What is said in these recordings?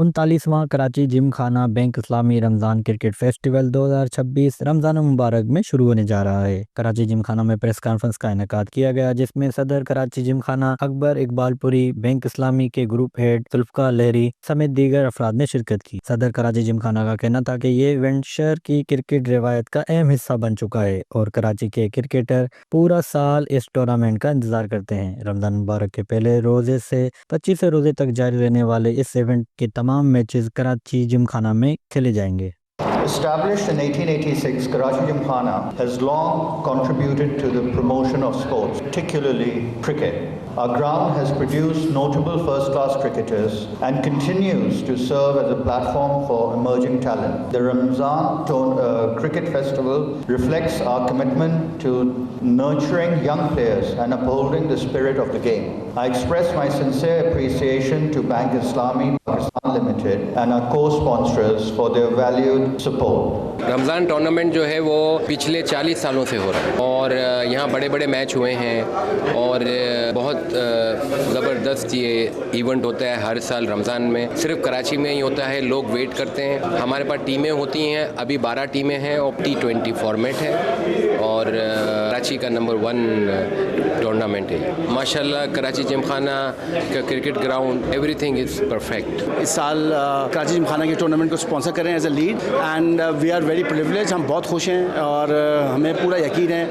39वां Karachi Gymkhana bank इस्लामी Ramzan cricket festival 2026 Ramzan मुबारक में शुरू होने जा रहा है। कराची जिमखाना में प्रेस कॉन्फ्रेंस का इनेकाद किया गया, जिसमें सदर कराची जिमखाना अकबर इकबालपुरी, बैंक इस्लामी के ग्रुप हेड जुल्फ़िकार लहरी समेत दीगर अफराद ने शिरकत की। सदर कराची जिमखाना का कहना था कि ये इवेंट शहर की क्रिकेट रिवायत का अहम हिस्सा बन चुका है और कराची के क्रिकेटर पूरा साल इस टूर्नामेंट का इंतजार करते हैं। रमज़ान मुबारक के पहले रोजे से 25 रोजे तक जारी रहने वाले इस इवेंट के तमाम मैचेस कराची जिमखाना में खेले जाएंगे। Established in 1886, Karachi Gymkhana has long contributed to the promotion of sports, particularly cricket. Our ground has produced notable first-class cricketers and continues to serve as a platform for emerging talent. The Ramzan Cricket Festival reflects our commitment to nurturing young players and upholding the spirit of the game. I express my sincere appreciation to Bank Islami Pakistan Limited and our co-sponsors for their valued support. Ramzan tournament जो है वो पिछले 40 सालों से हो रहा है और यहाँ बड़े बड़े मैच हुए हैं और बहुत ज़बरदस्त ये इवेंट होता है हर साल रमज़ान में। सिर्फ कराची में ही होता है, लोग वेट करते हैं। हमारे पास टीमें होती हैं, अभी 12 टीमें हैं और T20 फॉर्मेट है और कराची का नंबर 1 टूर्नामेंट है। माशाल्लाह कराची जिमखाना का cricket ground everything is perfect. इस साल कराची जिमखाना के टूर्नामेंट को स्पॉन्सर करें as a lead and we are very privilege. हम बहुत खुश हैं और हमें पूरा यकीन है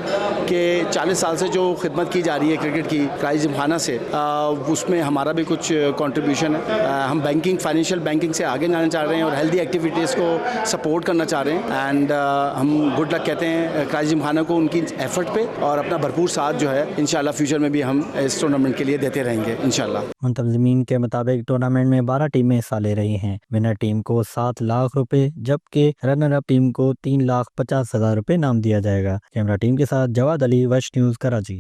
कि 40 साल से जो खिदमत की जा रही है क्रिकेट की कराची जिमखाना से, उसमें हमारा भी कुछ कंट्रीब्यूशन है। हम बैंकिंग, फाइनेंशियल बैंकिंग से आगे जाना चाह रहे हैं और हेल्दी एक्टिविटीज़ को सपोर्ट करना चाह रहे हैं एंड हम गुड लक कहते हैं कराची जिमखाना को उनकी एफर्ट पे और अपना भरपूर साथ जो है इंशाल्लाह फ्यूचर में भी हम इस टूर्नामेंट के लिए देते रहेंगे इंशाल्लाह। मुंतज़मीन के मुताबिक टूर्नामेंट में 12 टीमें हिस्सा ले रही हैं। विनर टीम को 7 लाख रुपए जबकि रनर अप टीम को 3,50,000 रुपए इनाम दिया जाएगा। कैमरा टीम के साथ जवाद अली, वश न्यूज़, कराची।